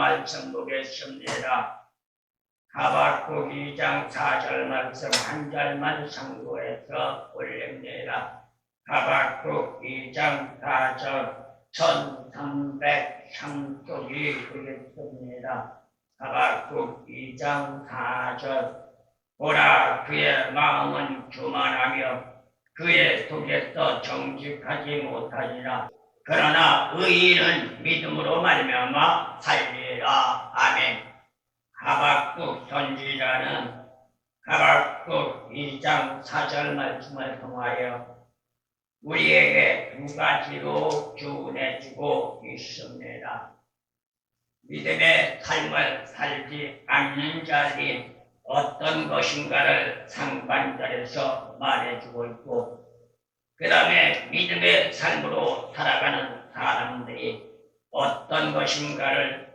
말씀 보겠습니다. 하박국 2장 4절 말씀 한 절만 상고해서 올립니다. 하박국 2장 4절 1303쪽이 되겠습니다. 하박국 2장 4절 보라 그의 마음은 교만하며 그의 속에서 정직하지 못하리라. 그러나 의인은 믿음으로 말미암아 살리라. 아멘. 하박국 선지자는 하박국 2장 4절 말씀을 통하여 우리에게 두 가지로 교훈해주고 있습니다. 믿음의 삶을 살지 않는 자들이 어떤 것인가를 상반절에서 말해주고 있고, 그 다음에 믿음의 삶으로 살아가는 사람들이 어떤 것인가를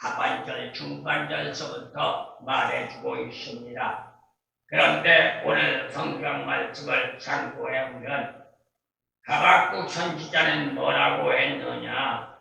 하반절, 중반절서부터 말해주고 있습니다. 그런데 오늘 성경 말씀을 참고해보면 하박국 선지자는 뭐라고 했느냐?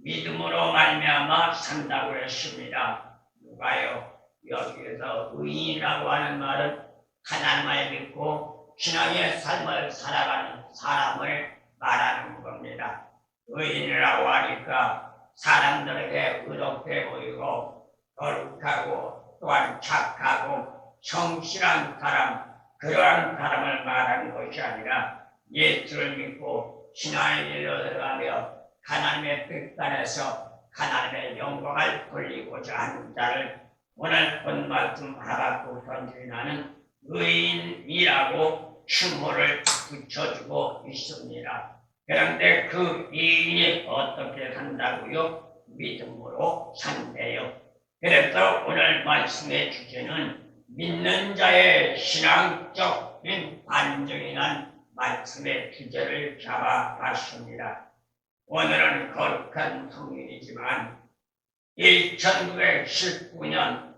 믿음으로 말미암아 산다고 했습니다. 누가요? 여기에서 의인이라고 하는 말은 하나님을 믿고 신앙의 삶을 살아가는 사람을 말하는 겁니다. 의인이라고 하니까 사람들에게 의롭게 보이고 거룩하고 또한 착하고 성실한 사람, 그러한 사람을 말하는 것이 아니라 예수를 믿고 신앙의 길로 들어가며 하나님의 뜻단에서 하나님의 영광을 돌리고자 하는 자를 오늘 본 말씀 하박국 선지자는 의인이라고 칭호를 붙여주고 있습니다. 그런데 그 의인이 어떻게 산다고요? 믿음으로 산대요. 그래서 오늘 말씀의 주제는 믿는 자의 신앙적인 반증이란 말씀의 주제를 잡아봤습니다. 오늘은 거룩한 성일이지만 1919년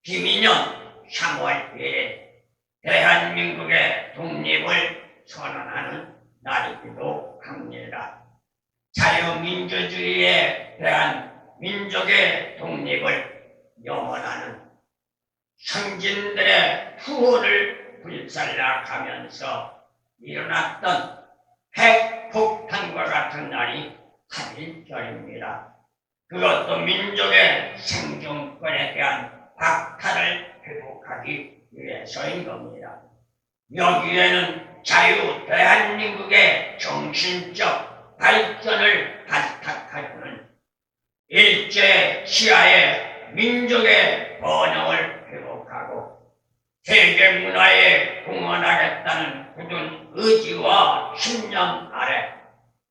김인년 3월 1일 대한민국의 독립을 선언하는 날이기도 합니다. 자유민주주의에 대한 민족의 독립을 염원하는 선진들의 후원을 불살라가면서 일어났던 핵폭탄과 같은 날이 8.1절입니다. 그것도 민족의 생존권에 대한 박탈을 회복하기 위해서인 겁니다. 여기에는 자유 대한민국의 정신적 발전을 발탁하려는 일제 시하의 민족의 번영을 회복하고 세계 문화에 공헌하겠다는 굳은 의지와 신념 아래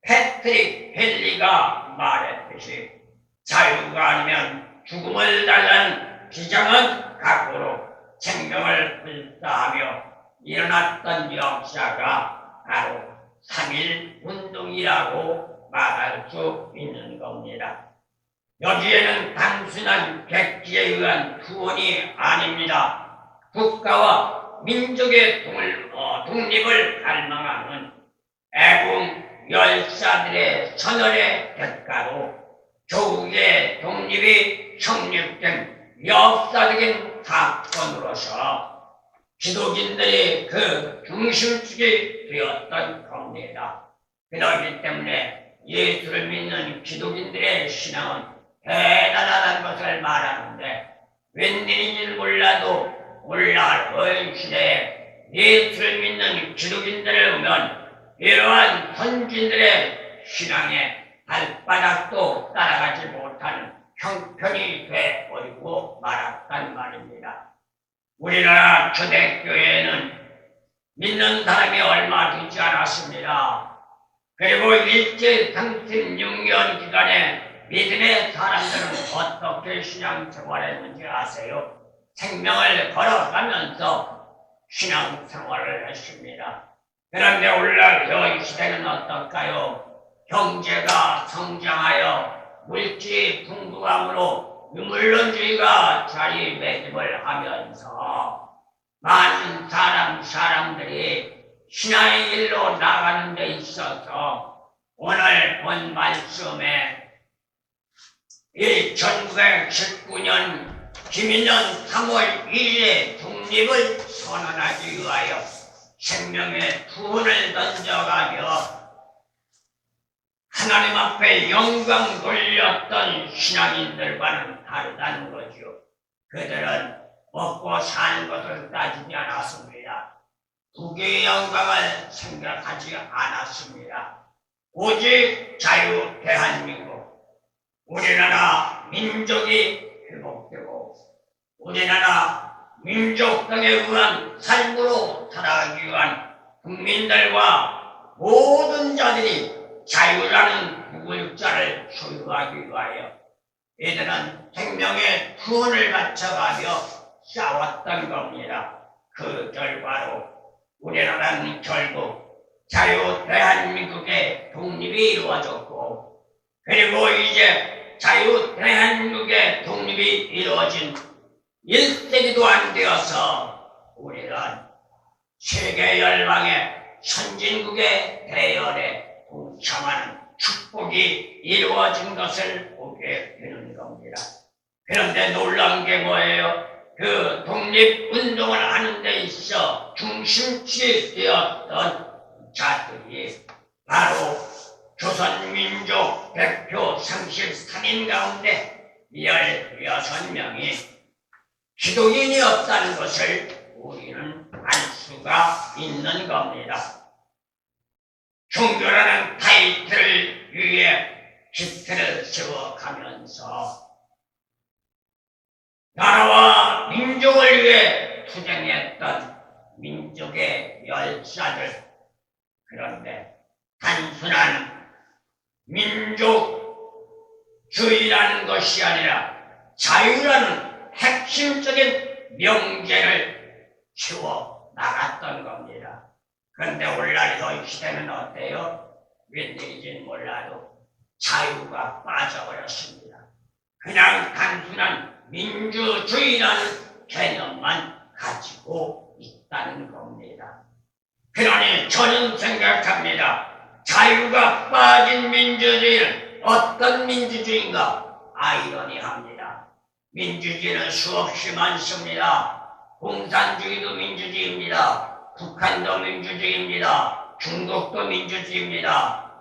패트릭 헨리가 말했듯이 자유가 아니면 죽음을 달라는 비장한 각오로 생명을 불사하며 일어났던 역사가 바로 3.1 운동이라고 말할 수 있는 겁니다. 여기에는 단순한 백지에 의한 후원이 아닙니다. 국가와 민족의 독립을 갈망하는 애국 열사들의 선언의 대가로 조국의 독립이 성립된 역사적인 사건으로서 기독인들이 그 중심축이 되었던 겁니다. 그렇기 때문에 예수를 믿는 기독인들의 신앙은 대단하다는 것을 말하는데 웬일인지는 몰라도 오늘날 시대에 예수를 믿는 기독인들을 보면 이러한 선진들의 신앙에 발바닥도 따라가지 못하는 형편이 되어버리고 말았단 말입니다. 우리나라 초대교회에는 믿는 사람이 얼마 되지 않았습니다. 그리고 일제 36년 기간에 믿음의 사람들은 어떻게 신앙생활을 했는지 아세요? 생명을 걸어가면서 신앙생활을 했습니다. 그런데 오늘날 이 시대는 어떨까요? 경제가 성장하여 물질 풍부함으로 유물론주의가 자리매김을 하면서 많은 사람들이 신앙의 길로 나가는 데 있어서 오늘 본 말씀에 이 1919년 김일년 3월 1일에 독립을 선언하기 위하여 생명의 투혼을 던져가며 하나님 앞에 영광 돌렸던 신앙인들과는 다르다는 거죠. 그들은 먹고 사는 것을 따지지 않았습니다. 국의 영광을 생각하지 않았습니다. 오직 자유 대한민국, 우리나라 민족이 회복되고 우리나라 민족 등에 의한 삶으로 살아가기 위한 국민들과 모든 자들이 자유라는 구글자를 소유하기 위하여 이들은 생명의 투혼을 바쳐가며 싸웠던 겁니다. 그 결과로 우리나라는 결국 자유 대한민국의 독립이 이루어졌고, 그리고 이제 자유 대한민국의 독립이 이루어진 1세기도 안 되어서 우리는 세계 열방의 선진국의 대열에 동참하는 축복이 이루어진 것을 보게 되는 겁니다. 그런데 놀라운 게 뭐예요? 그 독립운동을 하는 데 있어 중심치 되었던 자들이 바로 조선민족 대표 33인 가운데 16명이 기독인이었다는 것을 우리는 알 수가 있는 겁니다. 종교라는 타이틀을 위해 기틀을 세워가면서 나라와 민족을 위해 투쟁했던 민족의 열사들, 그런데 단순한 민족주의라는 것이 아니라 자유라는 핵심적인 명제를 세워 나갔던 겁니다. 그런데 오늘날 이 시대는 어때요? 웬일인지는 몰라도 자유가 빠져버렸습니다. 그냥 단순한 민주주의라는 개념만 가지고 있다는 겁니다. 그러니 저는 생각합니다. 자유가 빠진 민주주의는 어떤 민주주의인가? 아이러니합니다. 민주주의는 수없이 많습니다. 공산주의도 민주주의입니다. 북한도 민주주의입니다. 중국도 민주주의입니다.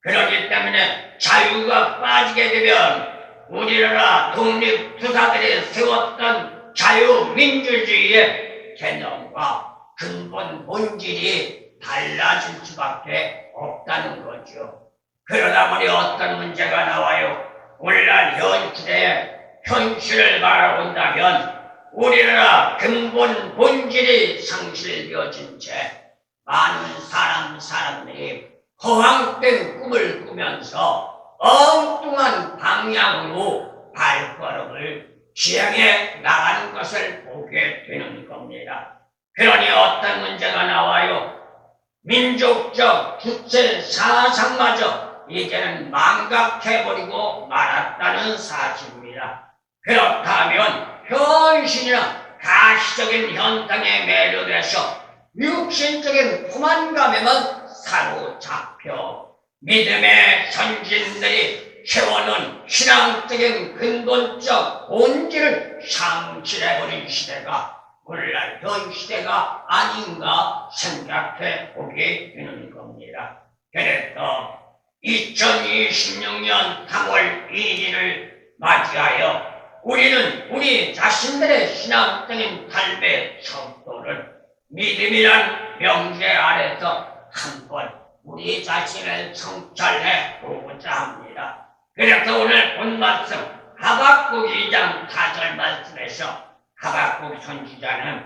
그렇기 때문에 자유가 빠지게 되면 우리나라 독립투사들이 세웠던 자유민주주의의 개념과 근본 본질이 달라질 수밖에 없다는 거죠. 그러다 보니 어떤 문제가 나와요? 오늘날 현 시대의 현실을 바라본다면 우리나라 근본 본질이 상실되어진 채 많은 사람들이 허황된 꿈을 꾸면서 엉뚱한 방향으로 발걸음을 지향해 나가는 것을 보게 되는 겁니다. 그러니 어떤 문제가 나와요? 민족적 주체 사상마저 이제는 망각해버리고 말았다는 사실입니다. 그렇다면 현실이나 가시적인 현상에 매료돼서 육신적인 포만감에만 사로잡혀 믿음의 선진들이 세워놓은 신앙적인 근본적 본질을 상실해버린 시대가 오늘날 현 시대가 아닌가 생각해 보게 되는 겁니다. 그래서 2026년 3월 1일을 맞이하여 우리는 우리 자신들의 신앙적인 삶의 속도를 믿음이란 명제 아래서 한번 우리 자신을 성찰해 보고자 합니다. 그래서 오늘 본 말씀 하박국 2장 4절 말씀에서 하박국 선지자는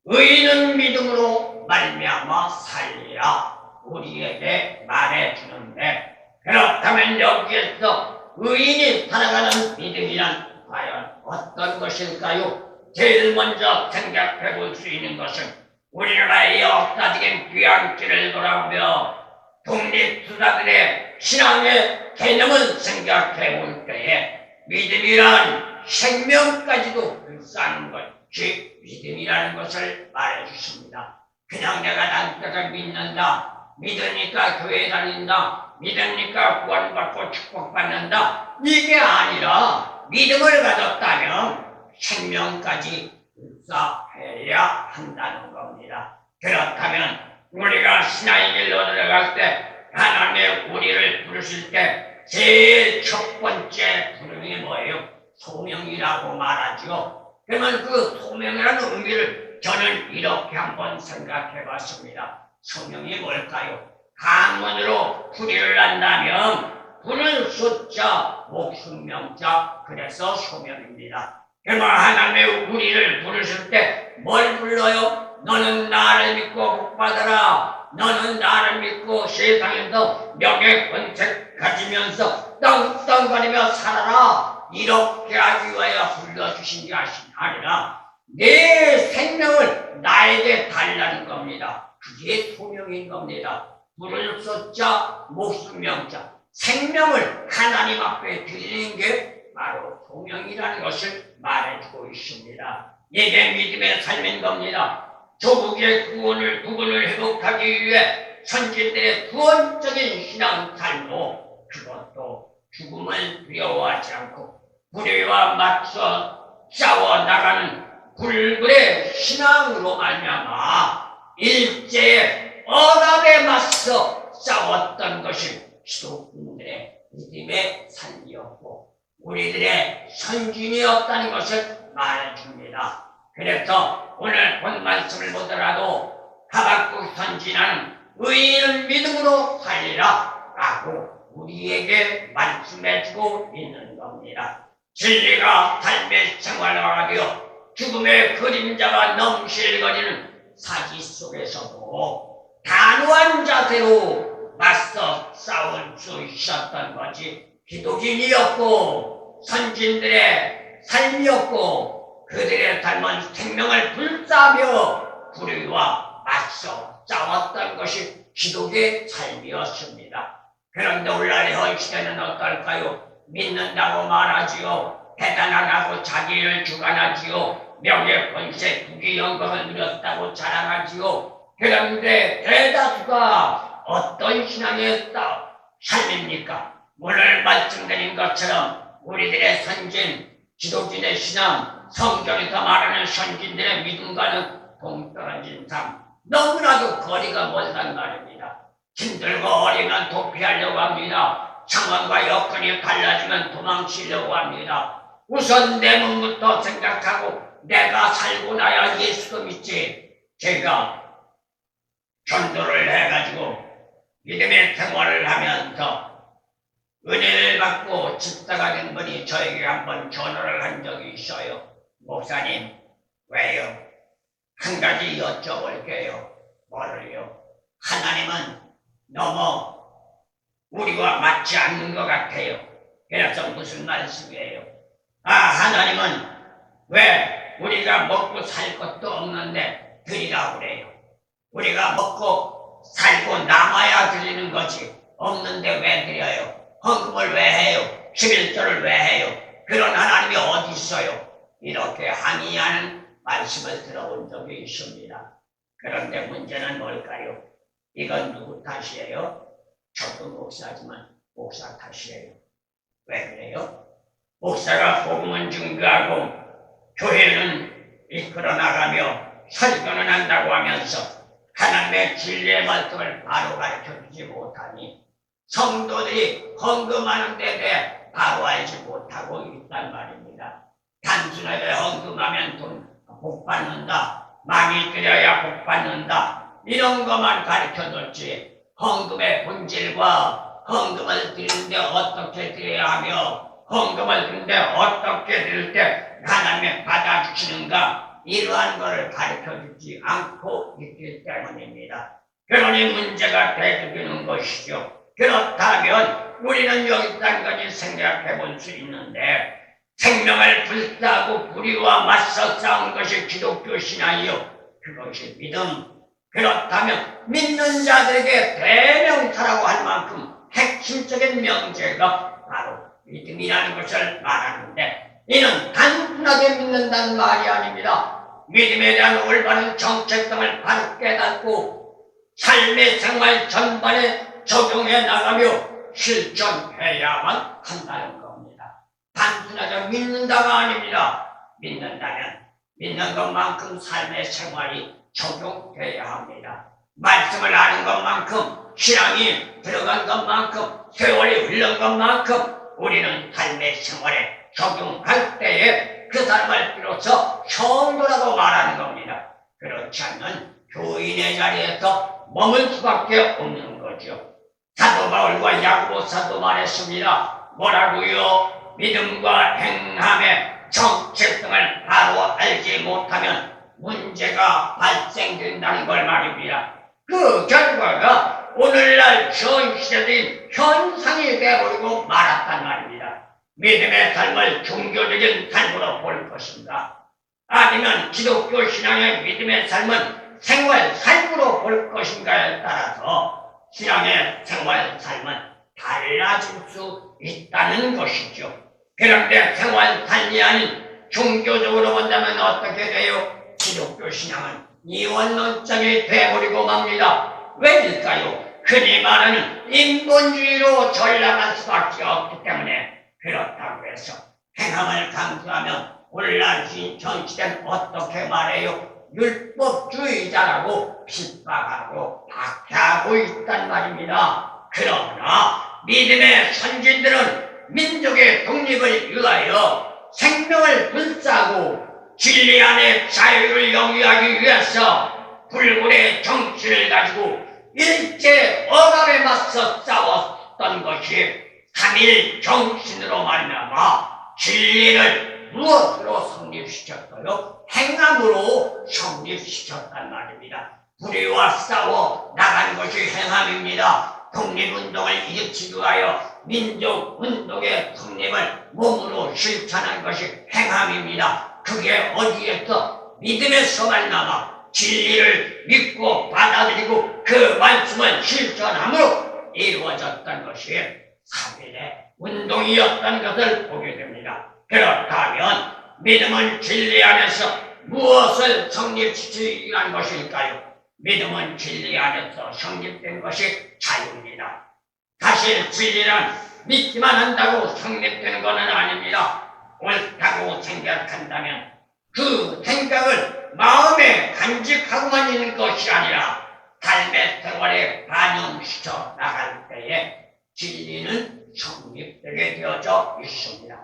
의인은 믿음으로 말미암아 살리라 우리에게 말해주는데, 그렇다면 여기에서 의인이 살아가는 믿음이란 과연 어떤 것일까요? 제일 먼저 생각해 볼 수 있는 것은 우리나라의 역사적인 귀향길을 돌아보며 독립투사들의 신앙의 개념을 생각해 볼 때에 믿음이란 생명까지도 불사하는 것이 믿음이라는 것을 말해 주십니다. 그냥 내가 단뜻을 믿는다, 믿으니까 교회 다닌다, 믿으니까 구원받고 축복받는다. 이게 아니라 믿음을 가졌다면 생명까지 불사해야 한다는 겁니다. 그렇다면 우리가 신앙의 길로 들어갈 때 하나님의 우리를 부르실 때 제일 첫 번째 부름이 뭐예요? 소명이라고 말하죠. 그러면 그 소명이라는 의미를 저는 이렇게 한번 생각해 봤습니다. 소명이 뭘까요? 한문으로 풀이를 한다면 부는 숫자, 목숨 명자, 그래서 소명입니다. 그러면 하나님의 우리를 부르실 때 뭘 불러요? 너는 나를 믿고 복받아라. 너는 나를 믿고 세상에서 명예 권책 가지면서 떵떵거리며 살아라. 이렇게 하기 위하여 불러주신 게 아니라 내 생명을 나에게 달라는 겁니다. 그게 소명인 겁니다. 부를 숫자, 목숨 명자, 생명을 하나님 앞에 드리는 게 바로 소명이라는 것을 말해주고 있습니다. 이게 믿음의 삶인 겁니다. 조국의 구원을 회복하기 위해 선진들의 구원적인 신앙 삶로 그것도 죽음을 두려워하지 않고 불의와 맞서 싸워 나가는 불굴의 신앙으로 말미암아 일제의 억압에 맞서 싸웠던 것이 기독교인들의 믿음의 삶이었고 우리들의 선진이었다는 것을 말해줍니다. 그래서 오늘 본 말씀을 보더라도 하박국 선지자는 의인을 믿음으로 살리라 라고 우리에게 말씀해주고 있는 겁니다. 진리가 삶의 생활화되어 죽음의 그림자가 넘실거리는 사지 속에서도 단호한 자세로 맞서 싸울 수 있었던 것이 기독인이었고 선진들의 삶이었고 그들의 삶은 생명을 불사하며 불의와 맞서 싸웠던 것이 기독의 삶이었습니다. 그런데 오늘날의 현 시대는 어떨까요? 믿는다고 말하지요. 대단하다고 자기를 주관하지요. 명예, 권세, 부귀, 영광을 누렸다고 자랑하지요. 그런데 대다수가 어떤 신앙의 삶입니까? 오늘 말씀드린 것처럼 우리들의 선진, 기독인의 신앙, 성경에서 말하는 선진들의 믿음과는 동떨어진 삶, 너무나도 거리가 멀단 말입니다. 힘들고 어리면 도피하려고 합니다. 상황과 여건이 달라지면 도망치려고 합니다. 우선 내 몸부터 생각하고 내가 살고 나야 예수도 믿지. 제가 전도를 해가지고 믿음의 생활을 하면서 은혜를 받고 집사가 된 분이 저에게 한번 전화를 한 적이 있어요. 목사님, 왜요? 한 가지 여쭤볼게요. 뭐를요? 하나님은 너무 우리와 맞지 않는 것 같아요. 그래서 무슨 말씀이에요? 하나님은 왜 우리가 먹고 살 것도 없는데 드리라고 그래요? 우리가 먹고 살고 남아야 드리는 거지 없는데 왜 드려요? 헌금을 왜 해요? 11조를 왜 해요? 그런 하나님이 어디 있어요? 이렇게 항의하는 말씀을 들어본 적이 있습니다. 그런데 문제는 뭘까요? 이건 누구 탓이에요? 저도 목사지만 목사 탓이에요. 왜 그래요? 목사가 복음은 증거하고 교회는 이끌어 나가며 설교는 한다고 하면서 하나님의 진리의 말씀을 바로 가르쳐주지 못하니 성도들이 헌금하는 데 대해 바로 알지 못하고 있단 말입니다. 단순하게 헌금하면 복 받는다, 많이 드려야 복 받는다, 이런 것만 가르쳐줬지 헌금의 본질과 헌금을 드리는데 어떻게 드려야 하며 헌금을 드리는데 어떻게 드릴 때 하나님이 받아주시는가, 이러한 것을 가르쳐주지 않고 있기 때문입니다. 그러니 문제가 되는 것이죠. 그렇다면 우리는 여기까지 생각해 볼 수 있는데 생명을 불사하고 불의와 맞서 싸운 것이 기독교 신앙이요, 그것이 믿음. 그렇다면 믿는 자들에게 대명사라고 할 만큼 핵심적인 명제가 바로 믿음이라는 것을 말하는데 이는 단순하게 믿는다는 말이 아닙니다. 믿음에 대한 올바른 정체성을 바로 깨닫고 삶의 생활 전반에 적용해 나가며 실천해야만 한다는 겁니다. 단순하게 믿는다가 아닙니다. 믿는다면 믿는 것만큼 삶의 생활이 적용돼야 합니다. 말씀을 아는 것만큼, 신앙이 들어간 것만큼, 세월이 흘른 것만큼 우리는 삶의 생활에 적용할 때에 그 사람을 비로소 성도라고 말하는 겁니다. 그렇지 않으면 교인의 자리에서 머물 수밖에 없는 거죠. 사도 바울과 야고보 사도 말했습니다. 뭐라고요? 믿음과 행함의 정체성을 바로 알지 못하면 문제가 발생된다는 걸 말입니다. 그 결과가 오늘날 전 시대적인 현상이 되어버리고 말았단 말입니다. 믿음의 삶을 종교적인 삶으로 볼 것인가? 아니면 기독교 신앙의 믿음의 삶은 생활 삶으로 볼 것인가에 따라서 신앙의 생활 삶은 달라질 수 있다는 것이죠. 그런데 생활 삶이 아닌 종교적으로 본다면 어떻게 돼요? 기독교 신앙은 이원론적이 되어버리고 맙니다. 왜일까요? 흔히 말하는 인본주의로 전락할 수밖에 없기 때문에 그렇다고 해서 행함을 강조하면 오늘날 전 시대는 어떻게 말해요? 율법주의자라고 핍박하고 박해하고 있단 말입니다. 그러나 믿음의 선진들은 민족의 독립을 위하여 생명을 불사하고 진리 안에 자유를 영위하기 위해서 불굴의 정치를 가지고 일제 억압에 맞서 싸웠던 것이 3.1 정신으로 말미암아 진리를 무엇으로 성립시켰어요? 행함으로 성립시켰단 말입니다. 불의와 싸워 나간 것이 행함입니다. 독립운동을 일으키기 위하여 민족운동의 독립을 몸으로 실천한 것이 행함입니다. 그게 어디에서 믿음에서 말미암아 진리를 믿고 받아들이고 그 말씀을 실천함으로 이루어졌던 것이 3.1의 운동이었던 것을 보게 됩니다. 그렇다면 믿음은 진리 안에서 무엇을 성립시키기 위한 것일까요? 믿음은 진리 안에서 성립된 것이 자유입니다. 사실 진리는 믿기만 한다고 성립되는 것은 아닙니다. 옳다고 생각한다면 그 생각을 마음에 간직하고만 있는 것이 아니라 삶의 생활에 반영시켜 나갈 때에 진리는 성립되게 되어져 있습니다.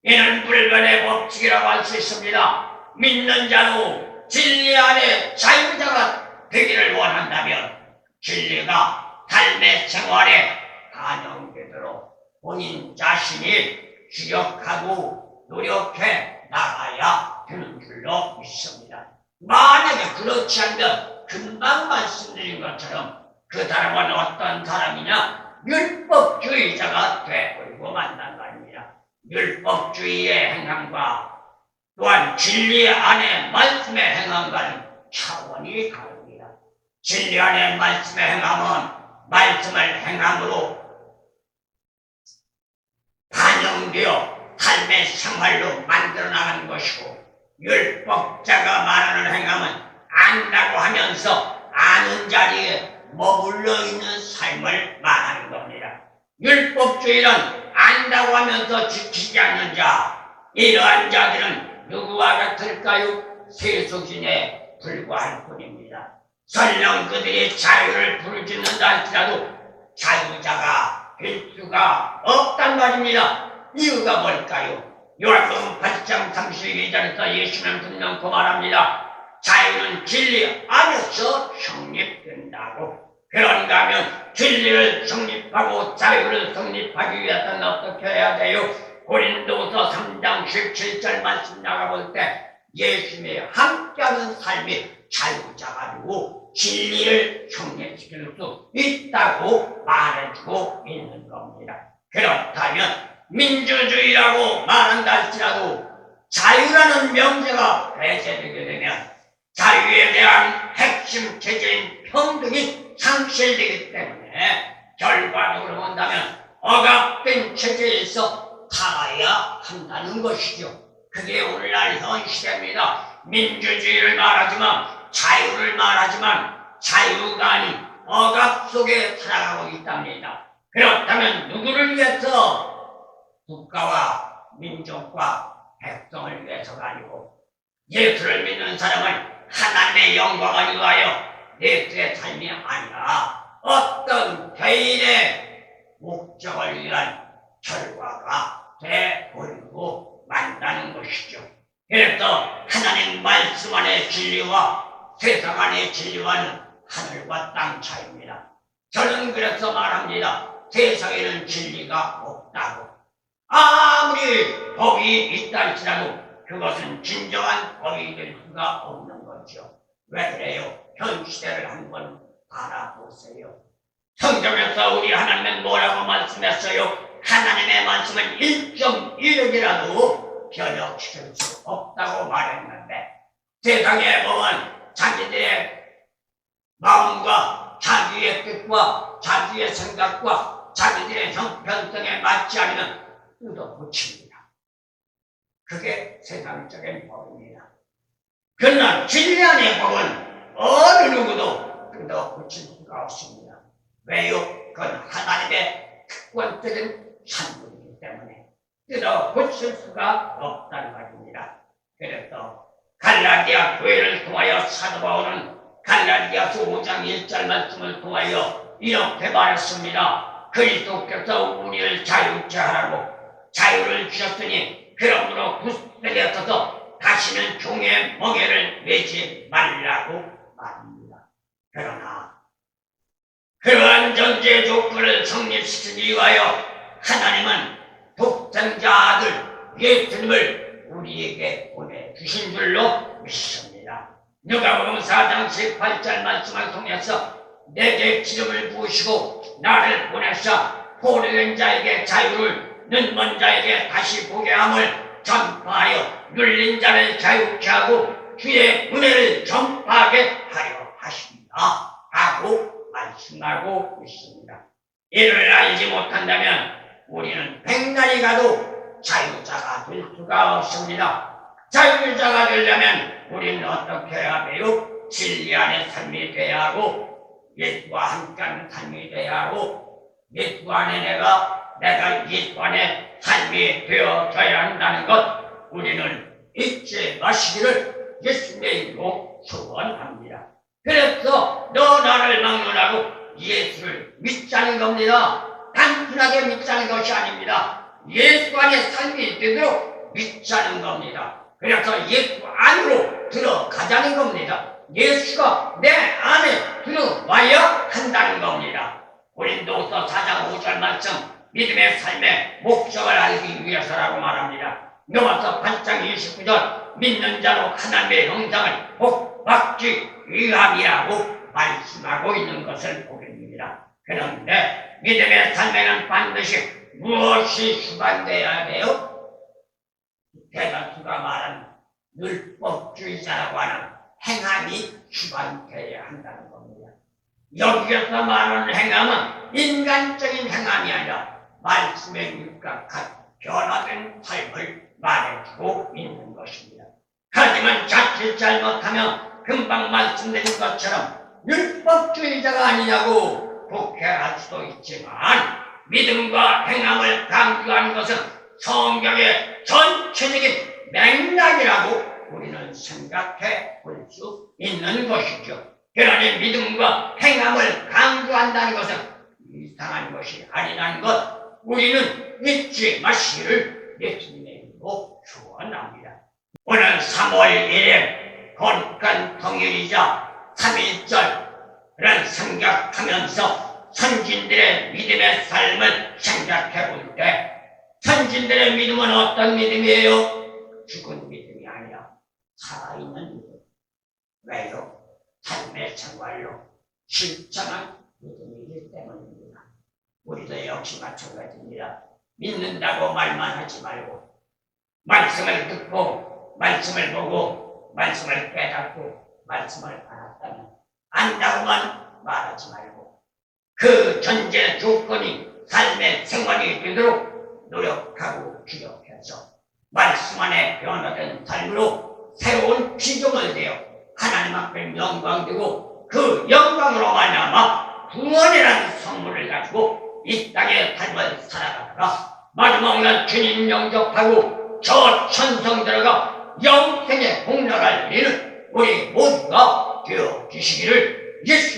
이는 불변의 법칙이라고 할 수 있습니다. 믿는 자로 진리 안에 자유자가 되기를 원한다면 진리가 삶의 생활에 반영되도록 본인 자신이 주력하고 노력해 나가야 되는 줄로 믿습니다. 만약에 그렇지 않으면 금방 말씀드린 것처럼 그 사람은 어떤 사람이냐? 율법주의자가 되어버리고 만난 말입니다. 율법주의의 행함과 또한 진리 안에 말씀의 행함과는 차원이 다릅니다. 진리 안에 말씀의 행함은 말씀을 행함으로 반영되어 삶의 생활로 만들어 나가는 것이고, 율법자가 말하는 행함은 안다고 하면서 아는 자리에 머물러 있는 삶을 말하는 겁니다. 율법주의는 안다고 하면서 지키지 않는 자, 이러한 자들은 누구와 같을까요? 세속인에 불과할 뿐입니다. 설령 그들이 자유를 부르짖는다 할지라도 자유자가 될 수가 없단 말입니다. 이유가 뭘까요? 요한복음 8장 32절에서 예수는 분명히 말합니다. 자유는 진리 안에서 성립된다고. 그런가 하면 진리를 성립하고 자유를 성립하기 위해서는 어떻게 해야 돼요? 고린도서 3장 17절 말씀 나가볼 때 예수님이 함께하는 삶이 자유자가 되고 진리를 성립시킬 수 있다고 말해주고 있는 겁니다. 그렇다면 민주주의라고 말한다 할지라도 자유라는 명제가 배제되게 되면 자유에 대한 핵심 체제인 평등이 상실되기 때문에 결과적으로 본다면 억압된 체제에서 살아야 한다는 것이죠. 그게 오늘날 현 시대입니다. 민주주의를 말하지만 자유를 말하지만 자유가 아닌 억압 속에 살아가고 있답니다. 그렇다면 누구를 위해서? 국가와 민족과 백성을 위해서가 아니고 예수를 믿는 사람은 하나님의 영광을 위하여 예수의 삶이 아니라 어떤 개인의 목적을 위한 결과가 되어버리고 만다는 것이죠. 그래서 하나님 말씀 안의 진리와 세상 안의 진리와는 하늘과 땅 차이입니다. 저는 그래서 말합니다. 세상에는 진리가 없다고. 아무리 법이 있다 할지라도 그것은 진정한 법이 될 수가 없는 거죠. 왜 그래요? 현 시대를 한번 바라보세요. 성경에서 우리 하나님은 뭐라고 말씀했어요? 하나님의 말씀은 1.1억이라도 변형시킬 수 없다고 말했는데 세상에 보면 자기들의 마음과 자기의 뜻과 자기의 생각과 자기들의 형편성에 맞지 않으면 뜯어고칩니다. 그게 세상적인 법입니다. 그러나 진리 안의 법은 어느 누구도 뜯어고칠 수가 없습니다. 왜요? 그건 하나님의 특권적인 산물이기 때문에 뜯어고칠 수가 없다는 말입니다. 그래서 갈라디아 교회를 통하여 사도 바울은 갈라디아서 5장 1절 말씀을 통하여 이렇게 말했습니다. 그리스도께서 우리를 자유케 하라고 자유를 주셨으니 그러므로 굳세게 서서 다시는 종의 멍에를 매지 말라고 말합니다. 그러나 그러한 전제 조건을 성립시키기 위하여 하나님은 독생자 아들 예수님을 우리에게 보내주신 줄로 믿습니다. 누가복음 4장 18절 말씀을 통해서 내게 기름을 부으시고 나를 보내사 포로된 자에게 자유를 눈먼 자에게 다시 보게 함을 전파하여 눌린 자를 자유케 하고 주의 은혜를 전파하게 하려 하십니다. 라고 말씀하고 있습니다. 이를 알지 못한다면 우리는 백날이 가도 자유자가 될 수가 없습니다. 자유자가 되려면 우리는 어떻게 해야 돼요? 진리 안의 삶이 돼야 하고 예수와 함께하는 삶이 돼야 하고 예수 안에 내가 예수 안에 삶이 되어져야 한다는 것 우리는 잊지 마시기를 예수님의 이름으로 소원합니다. 그래서 너 나를 막론하고 예수를 믿자는 겁니다. 단순하게 믿자는 것이 아닙니다. 예수 안에 삶이 되도록 믿자는 겁니다. 그래서 예수 안으로 들어가자는 겁니다. 예수가 내 안에 들어와야 한다는 겁니다. 고린도서 4장 5절 말씀 믿음의 삶의 목적을 알기 위해서라고 말합니다. 로마서 8장 29절 믿는 자로 하나님의 형상을 복받기 위함이라고 말씀하고 있는 것을 보게 됩니다. 그런데 믿음의 삶에는 반드시 무엇이 수반되어야 돼요? 대다수가 말하는 율법주의자라고 하는 행함이 수반되어야 한다는 겁니다. 여기에서 말하는 행함은 인간적인 행함이 아니라 말씀에 육각한 변화된 삶을 말해주고 있는 것입니다. 하지만 자칫 잘못하면 금방 말씀드린 것처럼 율법주의자가 아니냐고 국회할 수도 있지만 믿음과 행함을 강조하는 것은 성경의 전체적인 맥락이라고 우리는 생각해 볼 수 있는 것이죠. 그러니 믿음과 행함을 강조한다는 것은 이상한 것이 아니라는 것 우리는 잊지 마시기를 예수님의 이름으로 축원합니다. 오늘 3월 1일 거룩한 평일이자 3.1절을 생각하면서 선진들의 믿음의 삶을 생각해 볼 때 선진들의 믿음은 어떤 믿음이에요? 죽은 믿음이 아니라 살아있는 믿음. 왜요? 삶의 생활로 실천한 믿음이기 때문입니다. 우리도 역시 마찬가지입니다. 믿는다고 말만 하지 말고 말씀을 듣고 말씀을 보고 말씀을 깨닫고 말씀을 알았다면 안다고만 말하지 말고 그 전제 조건이 삶의 생활이 되도록 노력하고 주력해서 말씀 안에 변화된 삶으로 새로운 피조물 되어 하나님 앞에 영광되고 그 영광으로 말미암아 구원이라는 선물을 가지고 이 땅에 삶을 살아가다가 마지막 날 주님 영접하고 저 천성 들어가 영생의 공로를 이루는 우리 모두가 되어 주시기를 예수